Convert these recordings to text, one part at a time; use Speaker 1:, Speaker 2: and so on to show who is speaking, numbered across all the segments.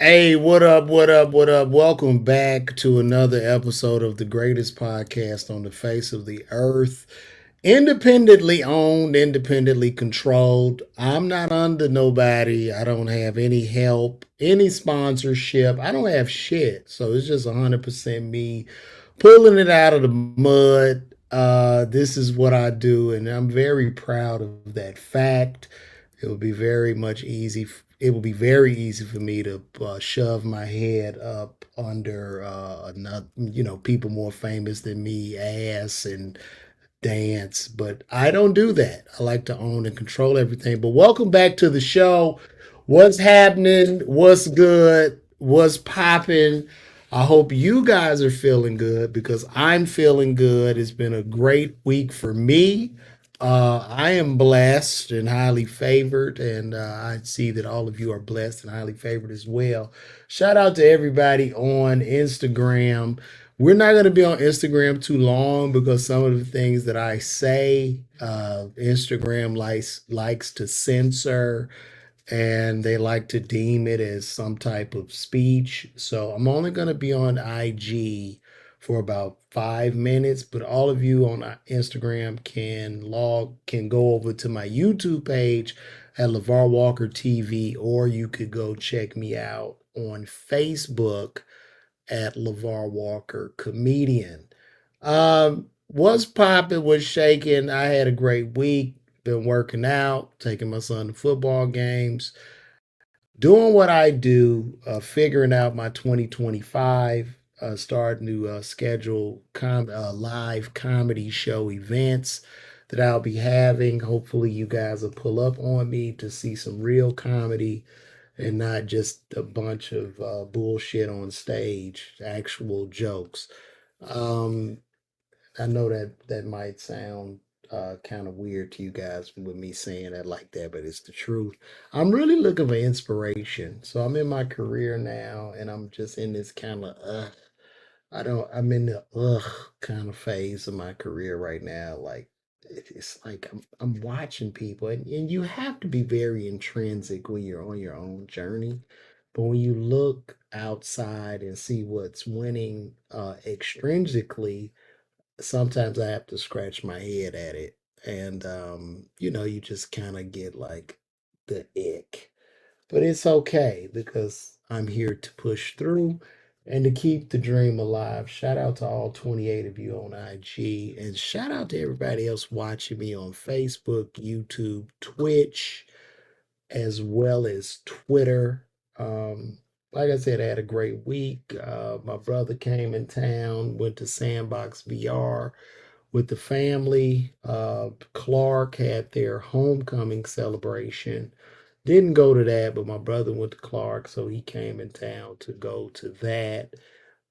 Speaker 1: Hey, what up? What up? What up? Welcome back to another episode of the greatest podcast on the face of the earth. Independently owned, independently controlled. I'm not under nobody. I don't have any help, any sponsorship. I don't have shit. So it's just 100% me pulling it out of the mud. This is what I do, and I'm very proud of that fact. It would be very much easy. It would be very easy for me to shove my head up under another, people more famous than me, ass and dance. But I don't do that. I like to own and control everything. But welcome back to the show. What's happening? What's good? What's popping? I hope you guys are feeling good because I'm feeling good. It's been a great week for me. I am blessed and highly favored, and I see that all of you are blessed and highly favored as well. Shout out to everybody on Instagram. We're not going to be on Instagram too long because some of the things that I say, Instagram likes to censor and they like to deem it as some type of speech. So I'm only going to be on IG for about 5 minutes, but all of you on Instagram can go over to my YouTube page at LeVar Walker TV, or you could go check me out on Facebook at LeVar Walker Comedian. What's popping? What's shaking? I had a great week. Been working out, taking my son to football games, doing what I do, figuring out my 2025, starting to schedule live comedy show events that I'll be having. Hopefully, you guys will pull up on me to see some real comedy and not just a bunch of bullshit on stage, actual jokes. Um, I know that might sound kind of weird to you guys with me saying that like that, but it's the truth. I'm really looking for inspiration. So I'm in my career now, and I'm just in this kind of I'm in the kind of phase of my career right now. Like it's like I'm watching people, and you have to be very intrinsic when you're on your own journey. But when you look outside and see what's winning extrinsically, sometimes I have to scratch my head at it. And you just kind of get like the ick. But it's okay because I'm here to push through and to keep the dream alive. Shout out to all 28 of you on IG, and shout out to everybody else watching me on Facebook, YouTube, Twitch, as well as Twitter. Like I said, I had a great week. My brother came in town, went to Sandbox VR with the family. Clark had their homecoming celebration. Didn't go to that, but my brother went to Clark, so he came in town to go to that,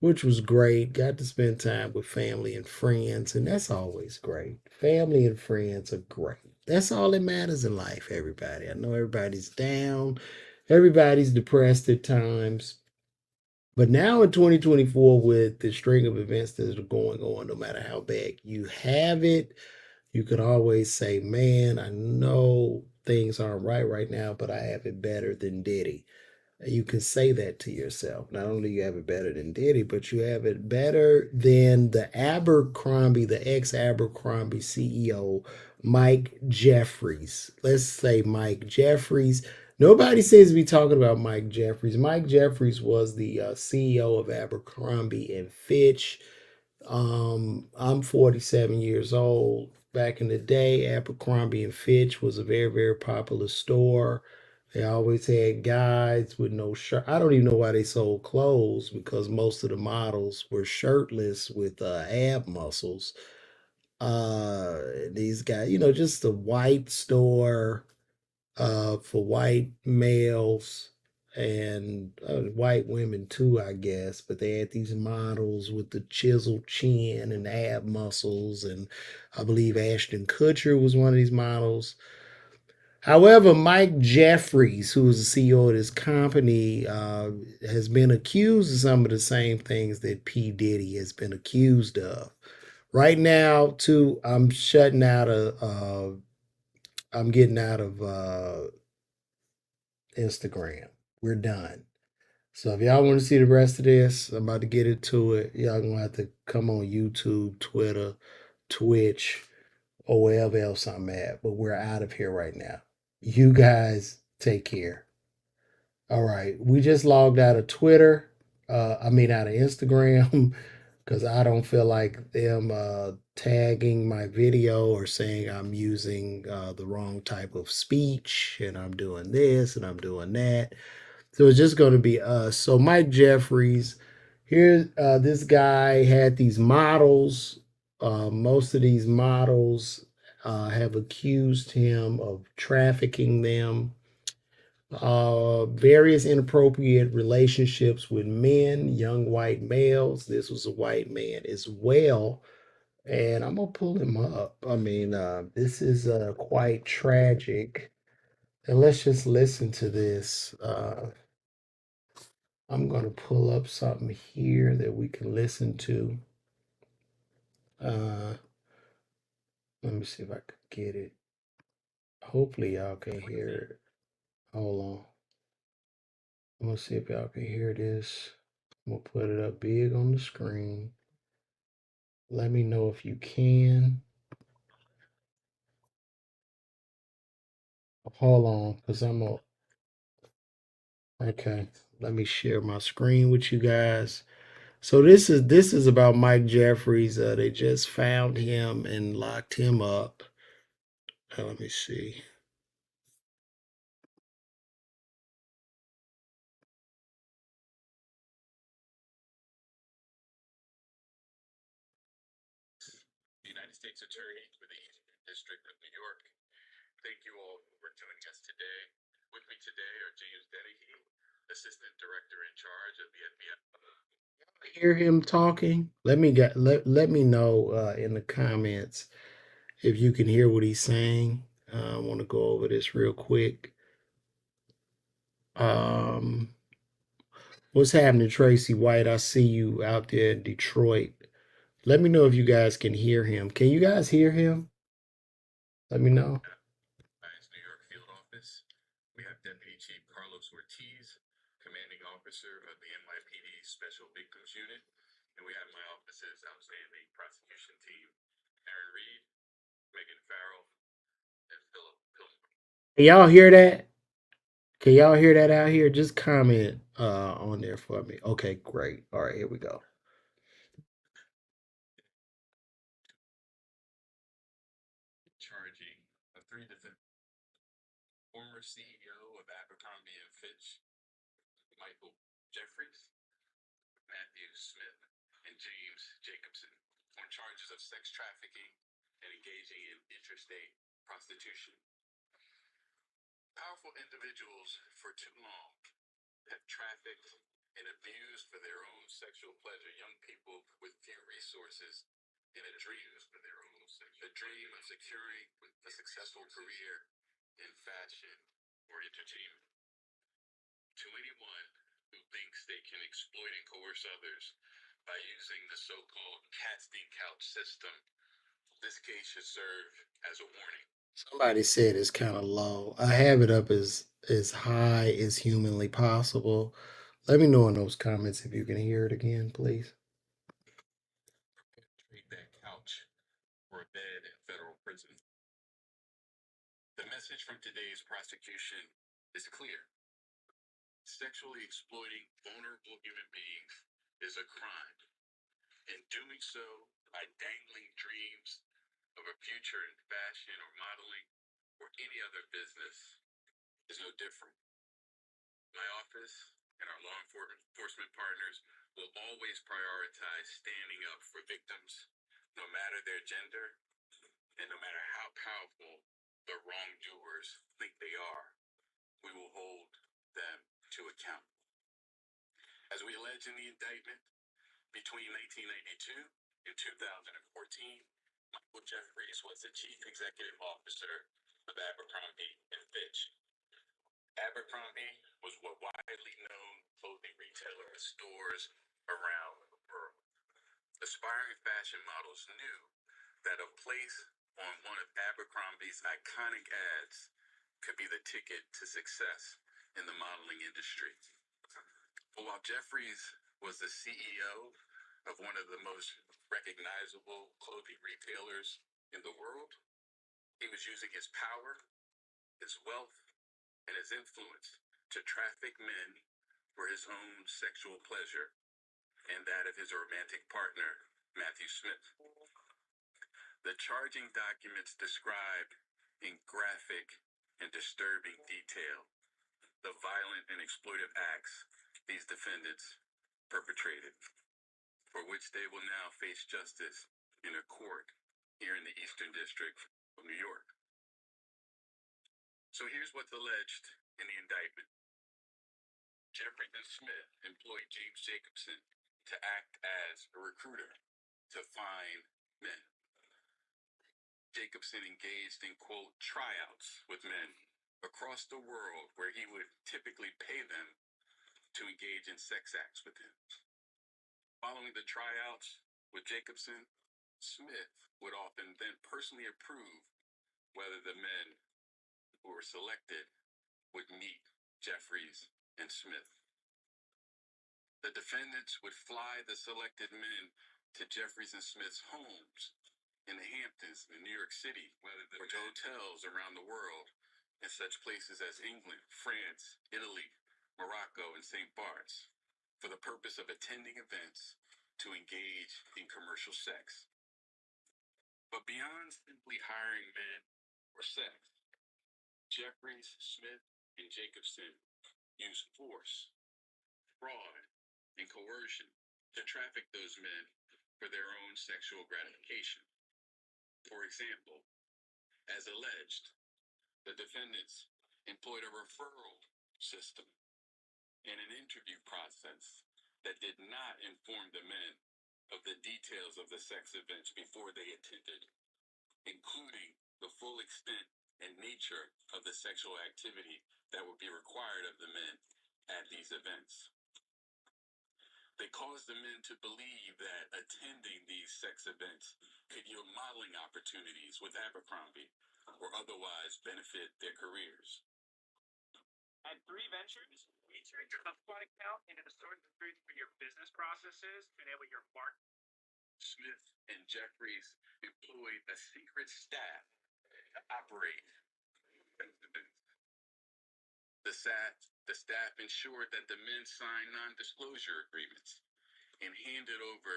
Speaker 1: which was great. Got to spend time with family and friends, and that's always great. Family and friends are great. That's all that matters in life, everybody. I know everybody's down, everybody's depressed at times, but now in 2024, with the string of events that are going on, no matter how bad you have it, you can always say, man, I know things aren't right now, but I have it better than Diddy. You can say that to yourself. Not only you have it better than Diddy, but you have it better than the ex Abercrombie CEO, Mike Jeffries. Let's say Mike Jeffries. Nobody seems to be talking about Mike Jeffries. Mike Jeffries was the CEO of Abercrombie and Fitch. I'm 47 years old. Back in the day, Abercrombie and Fitch was a very, very popular store. They always had guys with no shirt. I don't even know why they sold clothes because most of the models were shirtless with ab muscles. These guys, just a white store for white males and white women too, I guess. But they had these models with the chiseled chin and ab muscles, and I believe Ashton Kutcher was one of these models. However, Mike Jeffries, who is the CEO of this company, has been accused of some of the same things that P. Diddy has been accused of. Right now, too, I'm getting out of Instagram. We're done. So if y'all want to see the rest of this, I'm about to get into it. Y'all gonna have to come on YouTube, Twitter, Twitch, or wherever else I'm at. But we're out of here right now. You guys take care. All right. We just logged out of Twitter. I mean out of Instagram because I don't feel like them tagging my video or saying I'm using the wrong type of speech and I'm doing this and I'm doing that. So it's just going to be us. So Mike Jeffries, here, this guy had these models. Most of these models have accused him of trafficking them, various inappropriate relationships with men, young white males. This was a white man as well. And I'm going to pull him up. I mean, this is quite tragic. And let's just listen to this. I'm going to pull up something here that we can listen to. Uh, Let me see if I can get it. Hopefully, y'all can hear it. Hold on. I'm going to see if y'all can hear this. I'm going to put it up big on the screen. Let me know if you can. Hold on, because I'm going to. Okay. Let me share my screen with you guys. So this is about Mike Jeffries. They just found him and locked him up. Let me see. Hear him talking? Let me know in the comments if you can hear what he's saying. I want to go over this real quick. Um, what's happening, Tracy White? I see you out there in Detroit. Let me know if you guys can hear him. Can you guys hear him? Let me know. Can y'all hear that? Can y'all hear that out here? Just comment on there for me. Okay, great. All right, here we go. Somebody said it's kind of low. I have it up as high as humanly possible. Let me know in those comments if you can hear it again, please.
Speaker 2: But while Jeffries was the CEO of one of the most recognizable clothing retailers in the world, he was using his power, his wealth, and his influence to traffic men for his own sexual pleasure and that of his romantic partner, Matthew Smith. The charging documents describe in graphic and disturbing detail the violent and exploitive acts these defendants perpetrated, for which they will now face justice in a court here in the Eastern District of New York. So here's what's alleged in the indictment. Jeffries and Smith employed James Jacobson to act as a recruiter to find men. Jacobson engaged in, quote, tryouts with men across the world where he would typically pay them to engage in sex acts with him. Following the tryouts with Jacobson, Smith would often then personally approve whether the men who were selected would meet Jeffries and Smith. The defendants would fly the selected men to Jeffries and Smith's homes in the Hamptons in New York City, or to hotels around the world in such places as England, France, Italy, Morocco, and St. Bart's, for the purpose of attending events to engage in commercial sex. But beyond simply hiring men for sex, Jeffries, Smith, and Jacobson used force, fraud, and coercion to traffic those men for their own sexual gratification. For example, as alleged, the defendants employed a referral system and an interview process that did not inform the men of the details of the sex events before they attended, including the full extent and nature of the sexual activity that would be required of the men at these events. They caused the men to believe that attending these sex events could yield modeling opportunities with Abercrombie or otherwise benefit their careers.
Speaker 3: At three ventures, each your HubSpot account and an assortment of tools for your business processes to enable your marketing.
Speaker 2: Smith and Jeffries employed a secret staff to operate the staff ensured that the men signed non-disclosure agreements and handed over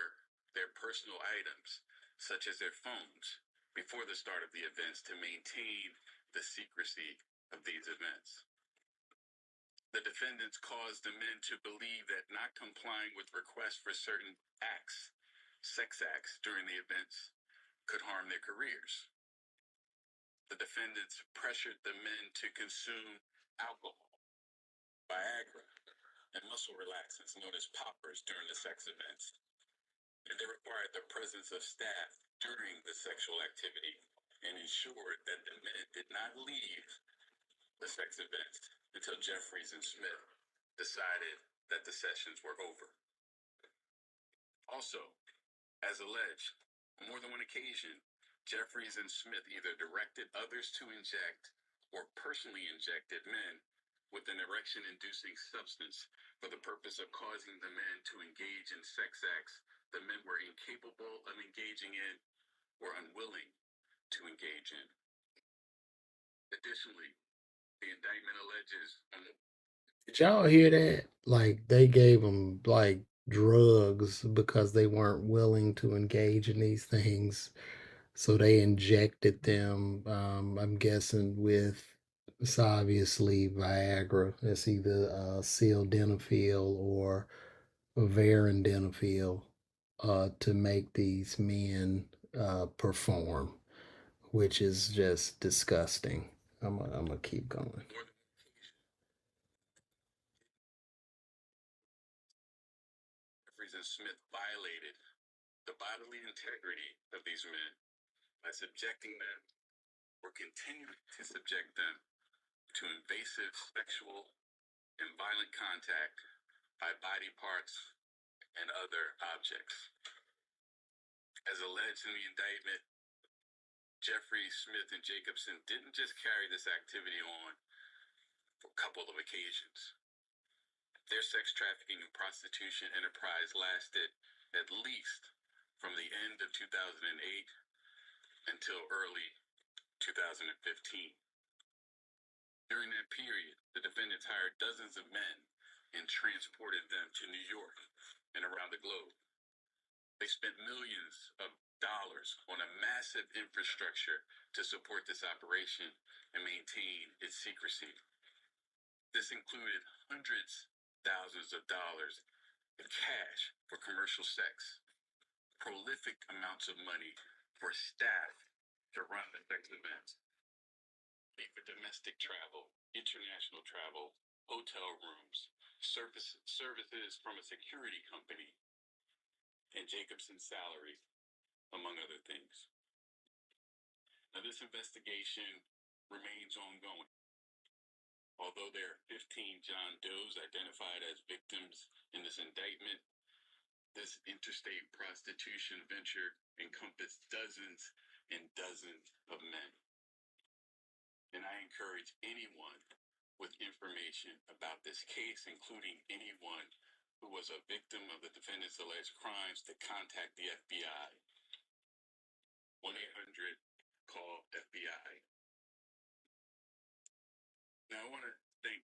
Speaker 2: their personal items, such as their phones, before the start of the events to maintain the secrecy of these events. The defendants caused the men to believe that not complying with requests for certain acts, sex acts, during the events could harm their careers. The defendants pressured the men to consume alcohol, Viagra, and muscle relaxants known as poppers during the sex events. And they required the presence of staff during the sexual activity and ensured that the men did not leave the sex events until Jeffries and Smith decided that the sessions were over. Also, as alleged, on more than one occasion, Jeffries and Smith either directed others to inject or personally injected men with an erection-inducing substance for the purpose of causing the men to engage in sex acts the men were incapable of engaging in or unwilling to engage in. Additionally, the indictment alleges
Speaker 1: Did y'all hear that? Like they gave them like drugs because they weren't willing to engage in these things. So they injected them, I'm guessing, with it's obviously Viagra. It's either sildenafil or varenicline to make these men perform, which is just disgusting. I'm gonna keep going.
Speaker 2: Jeffries and Smith violated the bodily integrity of these men by subjecting them or continuing to subject them to invasive sexual and violent contact by body parts and other objects. As alleged in the indictment, Jeffries, Smith, and Jacobson didn't just carry this activity on for a couple of occasions. Their sex trafficking and prostitution enterprise lasted at least from the end of 2008 until early 2015. During that period, the defendants hired dozens of men and transported them to New York and around the globe. They spent millions of dollars on a massive infrastructure to support this operation and maintain its secrecy. This included hundreds, thousands of dollars in cash for commercial sex, prolific amounts of money for staff to run the sex events, for domestic travel, international travel, hotel rooms, services from a security company, and Jacobson's salary, among other things. Now, this investigation remains ongoing. Although there are 15 John Does identified as victims in this indictment, this interstate prostitution venture encompassed dozens and dozens of men. And I encourage anyone with information about this case, including anyone who was a victim of the defendant's alleged crimes, to contact the FBI. 1-800-CALL-FBI. Now, I want to thank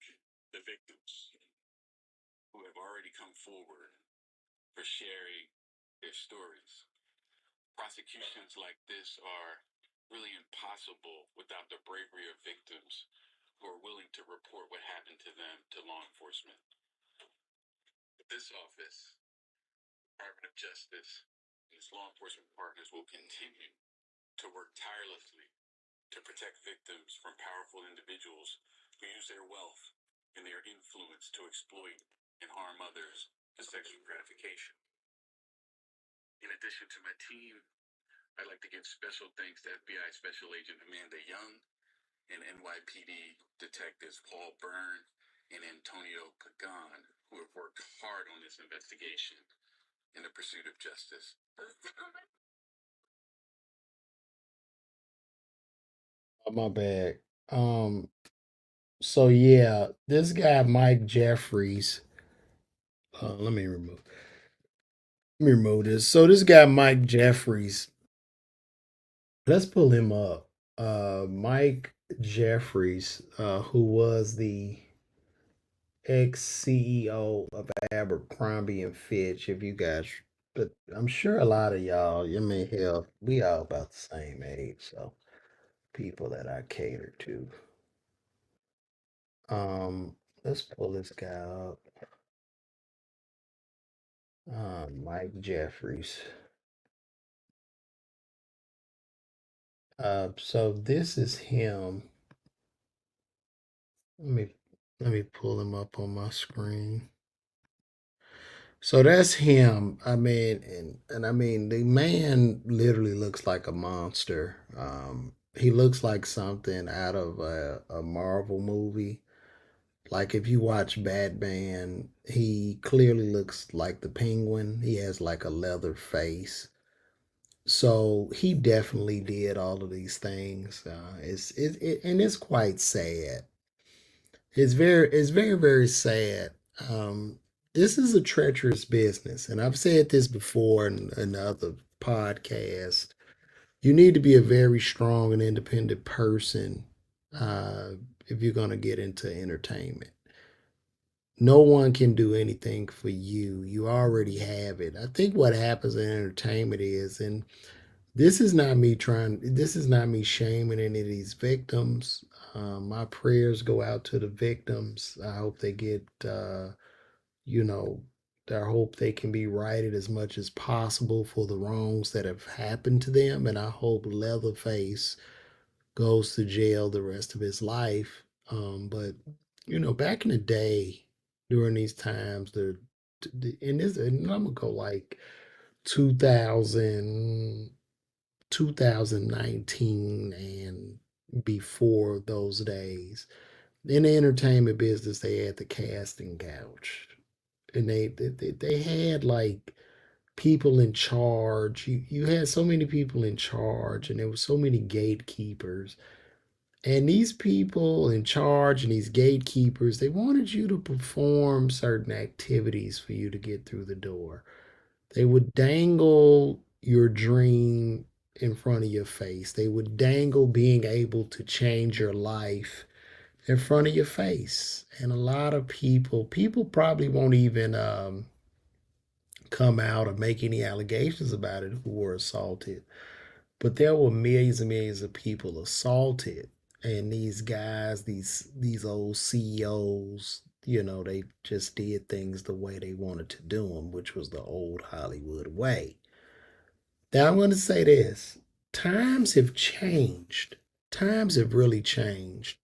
Speaker 2: the victims who have already come forward for sharing their stories. Prosecutions like this are really impossible without the bravery of victims who are willing to report what happened to them to law enforcement. This office, Department of Justice, and its law enforcement partners will continue to work tirelessly to protect victims from powerful individuals who use their wealth and their influence to exploit and harm others for sexual gratification. In addition to my team, I'd like to give special thanks to FBI Special Agent Amanda Young and NYPD Detectives Paul Byrne and Antonio Pagan, who have worked hard on this investigation in the pursuit of justice.
Speaker 1: Oh, my bad. Um, so yeah, this guy Mike Jeffries. Let me remove this. So this guy Mike Jeffries. Let's pull him up. Mike Jeffries, who was the ex CEO of Abercrombie and Fitch. If you guys, but I'm sure a lot of y'all, I mean, hell, we all about the same age, so people that I cater to. Let's pull this guy up. Mike Jeffries. So this is him. Let me let me pull him up on my screen. So that's him. I mean, and I mean, the man literally looks like a monster. He looks like something out of a Marvel movie. Like if you watch Batman, he clearly looks like the Penguin. He has like a leather face. So he definitely did all of these things. And it's quite sad. It's very sad. Um, this is a treacherous business, and I've said this before in other podcasts. You need to be a very strong and independent person uh, if you're going to get into entertainment. No one can do anything for you. You already have it. I think what happens in entertainment is, and this is not me shaming any of these victims. My prayers go out to the victims. I hope they get, you know, I hope they can be righted as much as possible for the wrongs that have happened to them. And I hope Leatherface goes to jail the rest of his life. But, back in the day, during these times, and I'm going to go like 2000. 2019 and before those days. In the entertainment business, they had the casting couch, and they had like people in charge. You had so many people in charge, and there were so many gatekeepers. And these people in charge and these gatekeepers, they wanted you to perform certain activities for you to get through the door. They would dangle your dream in front of your face. They would dangle being able to change your life in front of your face. And a lot of people probably won't even come out or make any allegations about it who were assaulted. But there were millions and millions of people assaulted. And these guys, these old CEOs, they just did things the way they wanted to do them, which was the old Hollywood way. Now I'm going to say this. Times have changed. Times have really changed.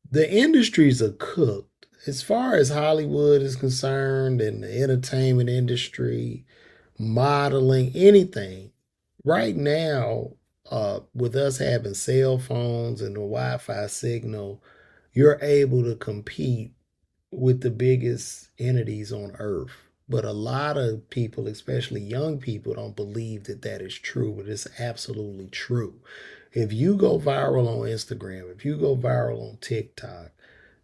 Speaker 1: The industries are cooked. As far as Hollywood is concerned and the entertainment industry, modeling, anything, right now, with us having cell phones and the Wi Fi signal, you're able to compete with the biggest entities on earth. But a lot of people, especially young people, don't believe that that is true, but it's absolutely true. If you go viral on Instagram, if you go viral on TikTok,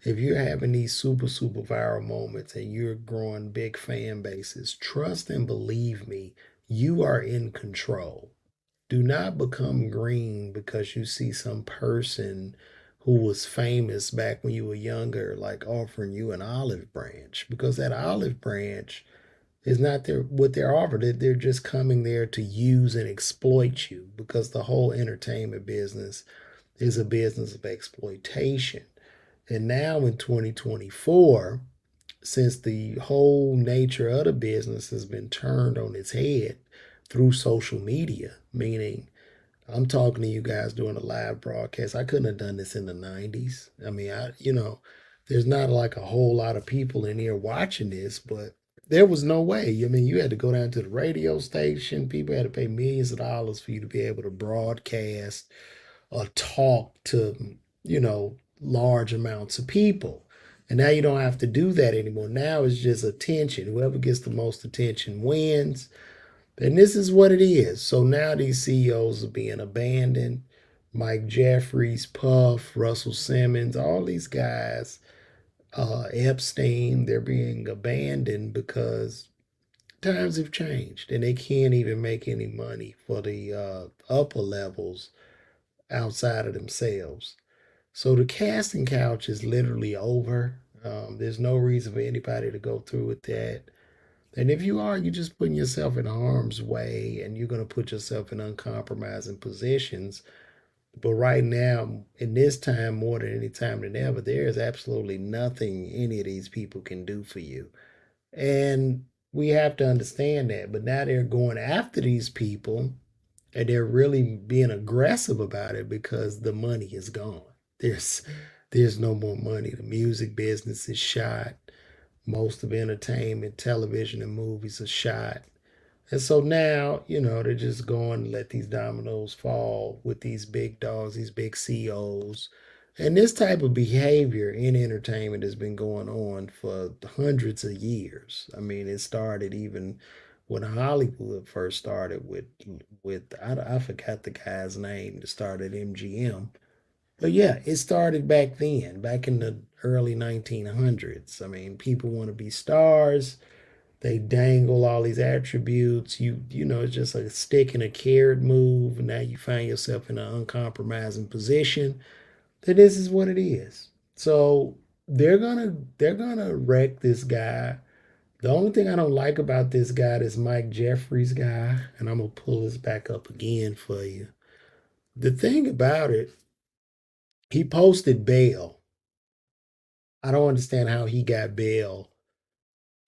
Speaker 1: if you're having these super, super viral moments and you're growing big fan bases, trust and believe me, you are in control. Do not become green because you see some person who was famous back when you were younger, like offering you an olive branch, because that olive branch is not what they're offered. They're just coming there to use and exploit you because the whole entertainment business is a business of exploitation. And now in 2024, since the whole nature of the business has been turned on its head through social media, meaning I'm talking to you guys doing a live broadcast. I couldn't have done this in the 90s. I mean, there's not like a whole lot of people in here watching this, but there was no way. I mean, you had to go down to the radio station. People had to pay millions of dollars for you to be able to broadcast or talk to, large amounts of people. And now you don't have to do that anymore. Now it's just attention. Whoever gets the most attention wins. And this is what it is. So now these CEOs are being abandoned. Mike Jeffries, Puff, Russell Simmons, all these guys, Epstein, they're being abandoned because times have changed and they can't even make any money for the upper levels outside of themselves. So the casting couch is literally over. There's no reason for anybody to go through with that. And if you are, you're just putting yourself in harm's way and you're going to put yourself in uncompromising positions. But right now, in this time, more than any time than ever, there is absolutely nothing any of these people can do for you. And we have to understand that. But now they're going after these people and they're really being aggressive about it because the money is gone. There's there's no more money. The music business is shot. Most of entertainment, television, and movies are shot. And so now, they're just going to let these dominoes fall with these big dogs, these big CEOs. And this type of behavior in entertainment has been going on for hundreds of years. I mean, it started even when Hollywood first started with I forgot the guy's name that started MGM. But yeah, it started back then, back in the early 1900s. I mean, people want to be stars. They dangle all these attributes. It's just a stick and a carrot move. And now you find yourself in an uncompromising position. That this is what it is. So they're gonna wreck this guy. The only thing I don't like about this guy, this Mike Jeffries guy, and I'm gonna pull this back up again for you. The thing about it, he posted bail. I don't understand how he got bail.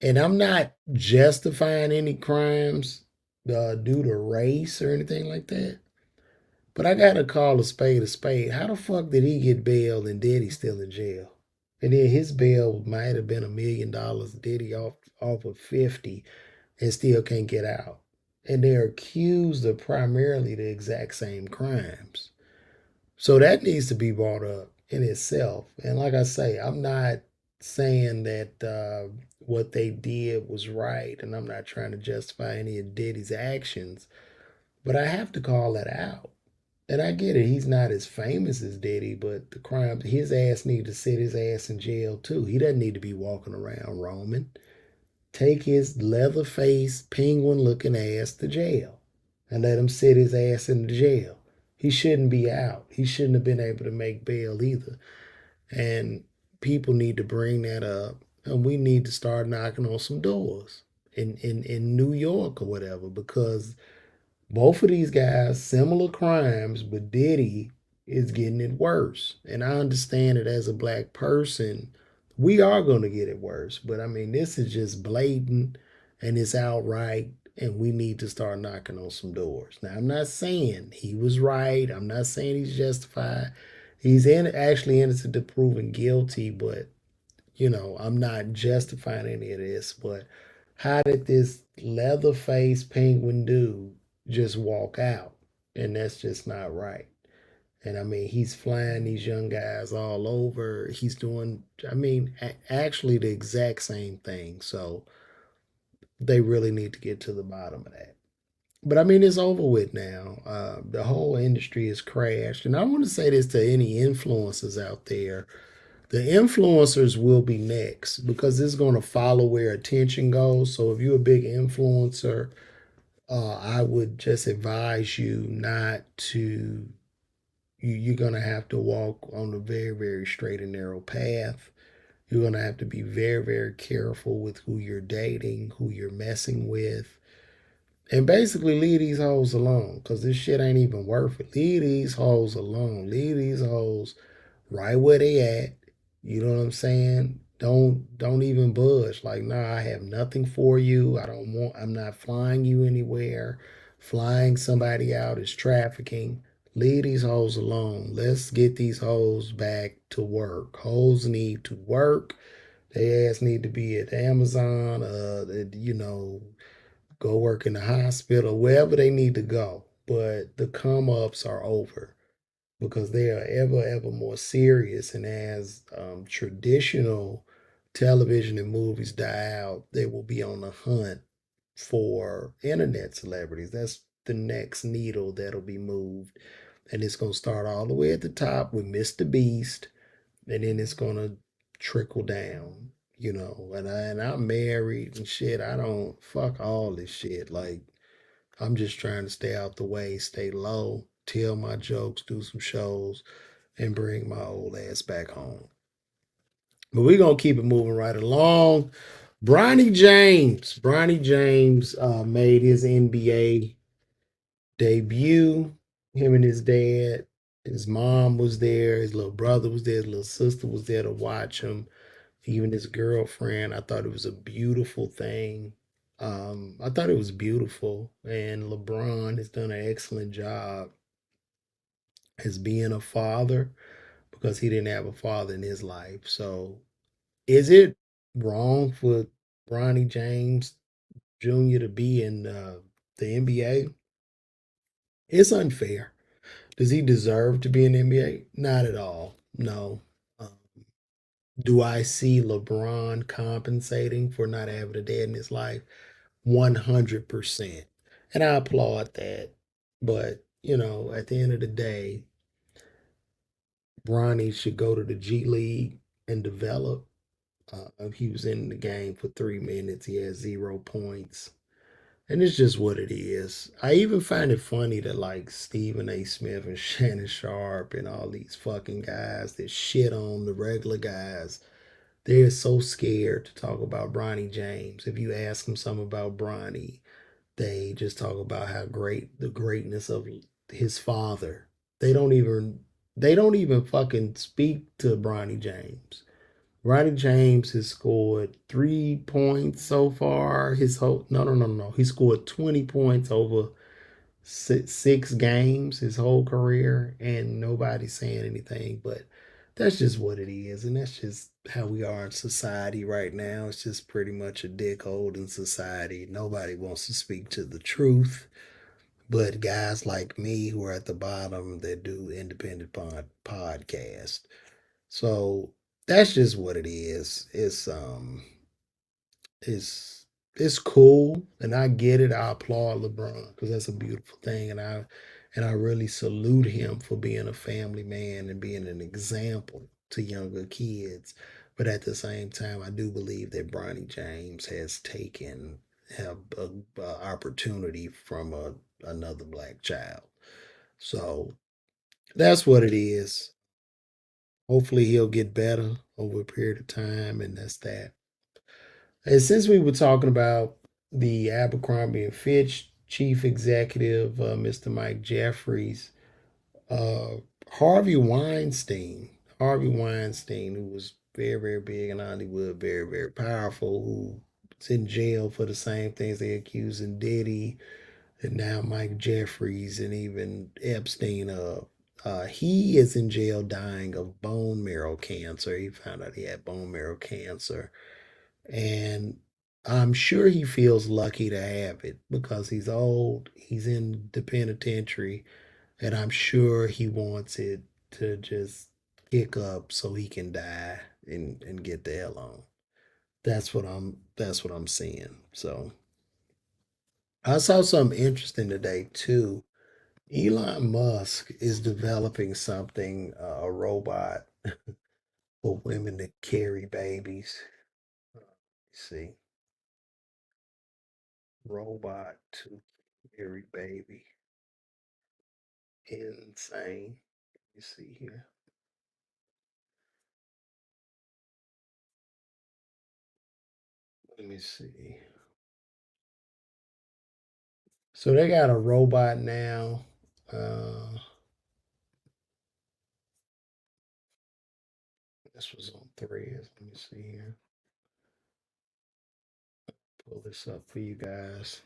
Speaker 1: And I'm not justifying any crimes due to race or anything like that. But I gotta call a spade a spade. How the fuck did he get bail and Diddy still in jail? And then his bail might have been $1 million. Diddy off of 50 and still can't get out. And they're accused of primarily the exact same crimes. So that needs to be brought up in itself. And like I say, I'm not saying that what they did was right, and I'm not trying to justify any of Diddy's actions, but I have to call that out. And I get it, he's not as famous as Diddy, but the crime, his ass need to sit his ass in jail too. He doesn't need to be walking around roaming. Take his leather face, penguin looking ass to jail and let him sit his ass in the jail. He shouldn't be out. He shouldn't have been able to make bail either. And people need to bring that up. And we need to start knocking on some doors in New York or whatever, because both of these guys, similar crimes, but Diddy is getting it worse. And I understand it as a black person, we are going to get it worse. But I mean, this is just blatant and it's outright, and we need to start knocking on some doors. Now, I'm not saying he was right. I'm not saying he's justified. He's actually innocent to proven guilty, but I'm not justifying any of this, but how did this leather faced penguin dude just walk out? And that's just not right. And I mean, he's flying these young guys all over. He's doing, I mean, actually the exact same thing. So they really need to get to the bottom of that. But I mean, it's over with now. The whole industry has crashed. And I want to say this to any influencers out there: the influencers will be next because it's going to follow where attention goes. So if you're a big influencer, I would just advise you not to. You're going to have to walk on a very, very straight and narrow path. You're going to have to be very, very careful with who you're dating, who you're messing with, and basically leave these hoes alone because this shit ain't even worth it. Leave these hoes alone. Leave these hoes right where they at. You know what I'm saying? Don't even budge. Like, nah, I have nothing for you. I'm not flying you anywhere. Flying somebody out is trafficking. Leave these hoes alone. Let's get these hoes back to work. Hoes need to work. They ass need to be at Amazon, go work in the hospital, wherever they need to go. But the come ups are over because they are ever more serious. And as traditional television and movies die out, they will be on the hunt for internet celebrities. That's the next needle that'll be moved. And it's going to start all the way at the top with Mr. Beast, and then it's going to trickle down. And I'm married and shit. I don't fuck all this shit. Like, I'm just trying to stay out the way, stay low, tell my jokes, do some shows, and bring my old ass back home. But we're gonna keep it moving right along. Bronny James made his NBA debut. Him and his dad, his mom was there, his little brother was there, his little sister was there to watch him. Even his girlfriend. I thought it was a beautiful thing. I thought it was beautiful, and LeBron has done an excellent job as being a father because he didn't have a father in his life. So, is it wrong for Bronny James Jr. to be in the NBA? It's unfair. Does he deserve to be in the NBA? Not at all. No. Um, do I see LeBron compensating for not having a dad in his life? 100%. And I applaud that. But, at the end of the day, Bronny should go to the G League and develop. He was in the game for 3 minutes. He had 0 points. And it's just what it is. I even find it funny that, like, Stephen A. Smith and Shannon Sharp and all these fucking guys that shit on the regular guys, they're so scared to talk about Bronny James. If you ask them something about Bronny, they just talk about how great the greatness of his father. They don't even they don't even fucking speak to Bronny James. Bronny James has scored 3 points so far. His whole no. He scored 20 points over six games his whole career, and nobody's saying anything. But that's just what it is, and that's just how we are in society right now. It's just pretty much a dick hole in society. Nobody wants to speak to the truth, but guys like me who are at the bottom that do independent podcast. So that's just what it is. It's cool, and I get it. I applaud LeBron because that's a beautiful thing, and I And I really salute him for being a family man and being an example to younger kids. But at the same time, I do believe that Bronny James has taken a opportunity from another black child. So that's what it is. Hopefully, he'll get better over a period of time, and that's that. And since we were talking about the Abercrombie and Fitch chief executive, Mr. Mike Jeffries, uh, Harvey Weinstein, Harvey Weinstein, who was very, very big in Hollywood, very, very powerful, who's in jail for the same things they accusing Diddy and now Mike Jeffries and even Epstein of. He is in jail dying of bone marrow cancer. He found out he had bone marrow cancer. And I'm sure he feels lucky to have it because he's old, he's in the penitentiary, and I'm sure he wants it to just kick up so he can die and get the hell on. That's what I'm seeing. So I saw something interesting today too. Elon Musk is developing something, a robot for women to carry babies. Let's see, robot to carry baby. Insane. Let me see here. Let me see. So they got a robot now. This was on Threads. Let me see here. Pull this up for you guys.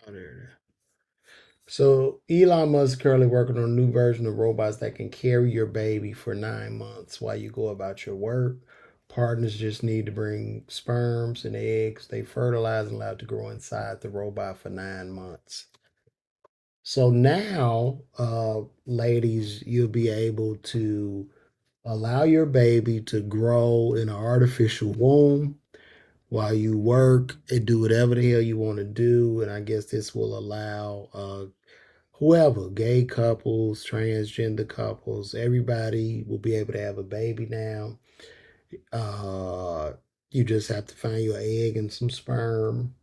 Speaker 1: Oh, there it is. So Elon Musk is currently working on a new version of robots that can carry your baby for 9 months while you go about your work. Partners just need to bring sperms and eggs. They fertilize and allow it to grow inside the robot for 9 months. So now, ladies, you'll be able to allow your baby to grow in an artificial womb while you work and do whatever the hell you want to do. And I guess this will allow whoever, gay couples, transgender couples, everybody will be able to have a baby now. Uh, you just have to find your egg and some sperm,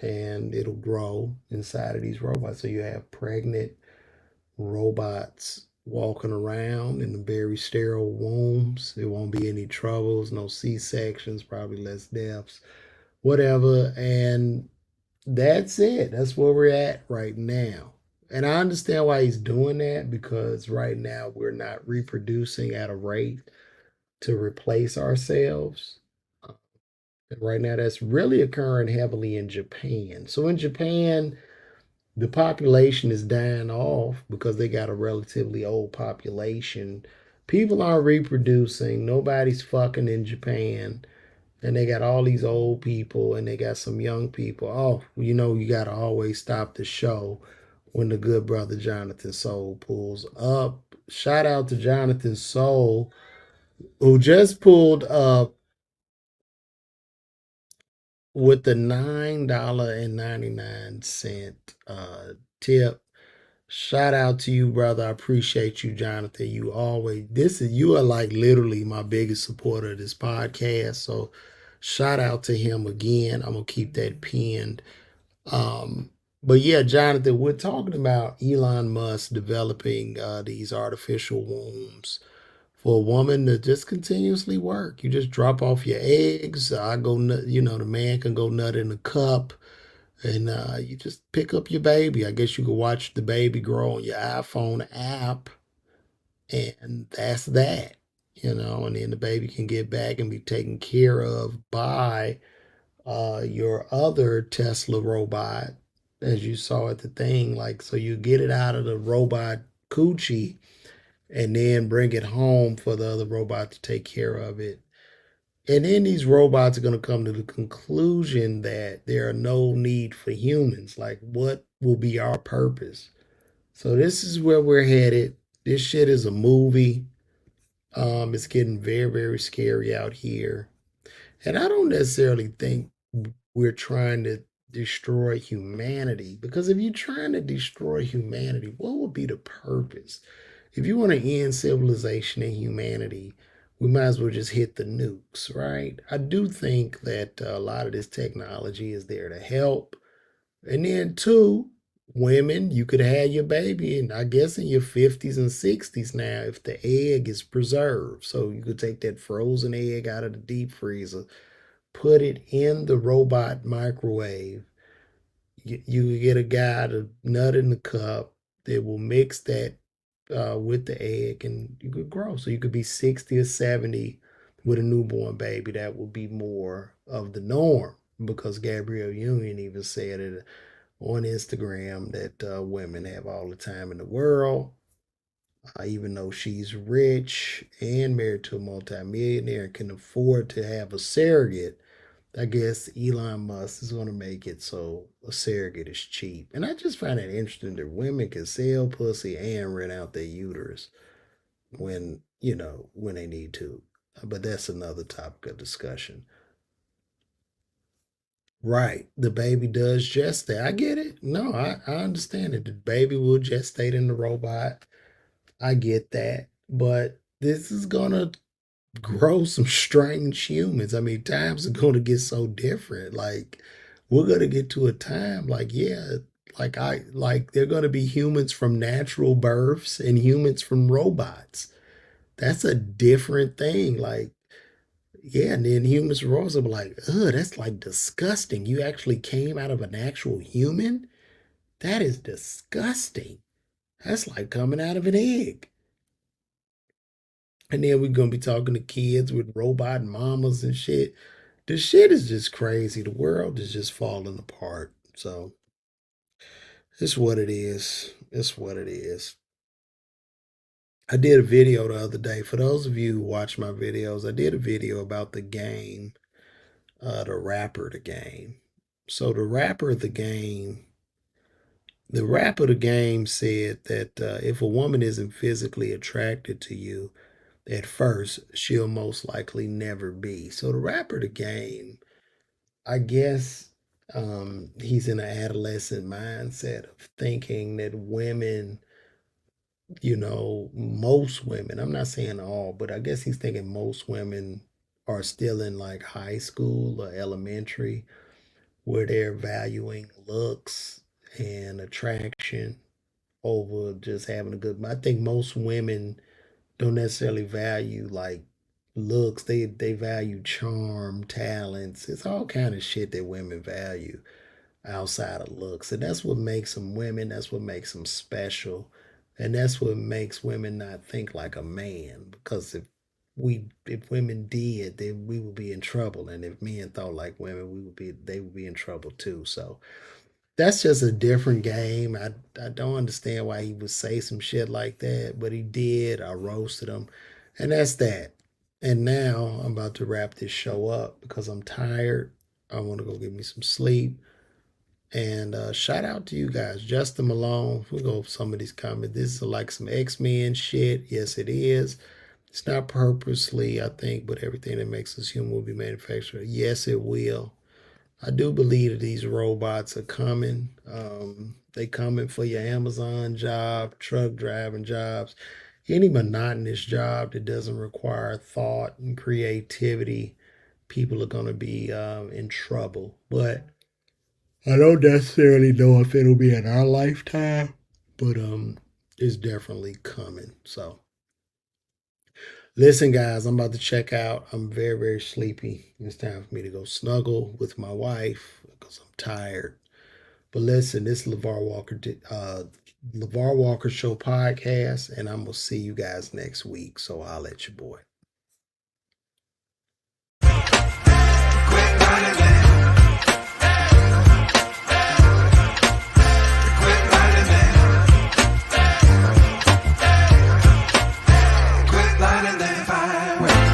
Speaker 1: and it'll grow inside of these robots. So you have pregnant robots walking around in very sterile wombs. There won't be any troubles, no C sections, probably less deaths, whatever. And that's it. That's where we're at right now. And I understand why he's doing that because right now we're not reproducing at a rate to replace ourselves. And right now, that's really occurring heavily in Japan. So in Japan, the population is dying off because they got a relatively old population. People aren't reproducing. Nobody's fucking in Japan. And they got all these old people and they got some young people. Oh, you got to always stop the show when the good brother Jonathan Soul pulls up. Shout out to Jonathan Soul, who just pulled up with the $9.99 tip. Shout out to you, brother. I appreciate you, Jonathan. You are like literally my biggest supporter of this podcast. So shout out to him again. I'm gonna keep that pinned. Um, but yeah, Jonathan, we're talking about Elon Musk developing these artificial wombs for a woman to just continuously work. You just drop off your eggs. I go, the man can go nut in a cup and you just pick up your baby. I guess you can watch the baby grow on your iPhone app, and that's that. And then the baby can get back and be taken care of by your other Tesla robot, as you saw at the thing. Like, so you get it out of the robot coochie and then bring it home for the other robot to take care of it. And then these robots are going to come to the conclusion that there are no need for humans. Like, what will be our purpose? So this is where we're headed. This shit is a movie. It's getting very, very scary out here. And I don't necessarily think we're trying to destroy humanity, because if you're trying to destroy humanity, what would be the purpose? If you want to end civilization and humanity, we might as well just hit the nukes, right? I do think that a lot of this technology is there to help. And then, two, women, you could have your baby, and I guess in your 50s and 60s now, if the egg is preserved. So you could take that frozen egg out of the deep freezer, put it in the robot microwave. You get a guy to nut in the cup that will mix that with the egg, and you could grow. So you could be 60 or 70 with a newborn baby. That would be more of the norm, because Gabrielle Union even said it on Instagram that women have all the time in the world. Even though she's rich and married to a multimillionaire and can afford to have a surrogate, I guess Elon Musk is going to make it so a surrogate is cheap. And I just find it interesting that women can sell pussy and rent out their uterus when they need to. But that's another topic of discussion. Right. The baby does gestate. I get it. No, I understand it. The baby will gestate in the robot. I get that. But this is going to grow some strange humans. I mean, times are going to get so different. Like, we're going to get to a time like, yeah, like they're going to be humans from natural births and humans from robots. That's a different thing. Like, yeah, and then humans were also like, ugh, that's like disgusting. You actually came out of an actual human? That is disgusting. That's like coming out of an egg. And then we're gonna be talking to kids with robot mamas and shit. The shit is just crazy. The world is just falling apart. So it's what it is. It's what it is. I did a video the other day. For those of you who watch my videos, I did a video about the game, the rapper, the game. So the rapper, the game said that if a woman isn't physically attracted to you at first, she'll most likely never be. So the rapper, the game, I guess he's in an adolescent mindset of thinking that women, most women, I'm not saying all, but I guess he's thinking most women are still in like high school or elementary, where they're valuing looks and attraction over just having a good. I think most women don't necessarily value like looks. They value charm, talents. It's all kind of shit that women value outside of looks, and that's what makes them women. That's what makes them special, and that's what makes women not think like a man. Because if women did, then we would be in trouble, and if men thought like women, they would be in trouble too. So that's just a different game. I don't understand why he would say some shit like that, but he did. I roasted him, and that's that. And now I'm about to wrap this show up because I'm tired. I want to go get me some sleep. And shout out to you guys, Justin Malone. We'll go over some of these comments. This is like some X-Men shit. Yes, it is. It's not purposely, I think, but everything that makes us human will be manufactured. Yes, it will. I do believe that these robots are coming. They coming for your Amazon job, truck driving jobs, any monotonous job that doesn't require thought and creativity. People are going to be in trouble. But I don't necessarily know if it'll be in our lifetime, but it's definitely coming. So listen, guys, I'm about to check out. I'm very, very sleepy. It's time for me to go snuggle with my wife because I'm tired. But listen, this is LeVar Walker Show podcast, and I'm gonna see you guys next week. So I'll let you boy.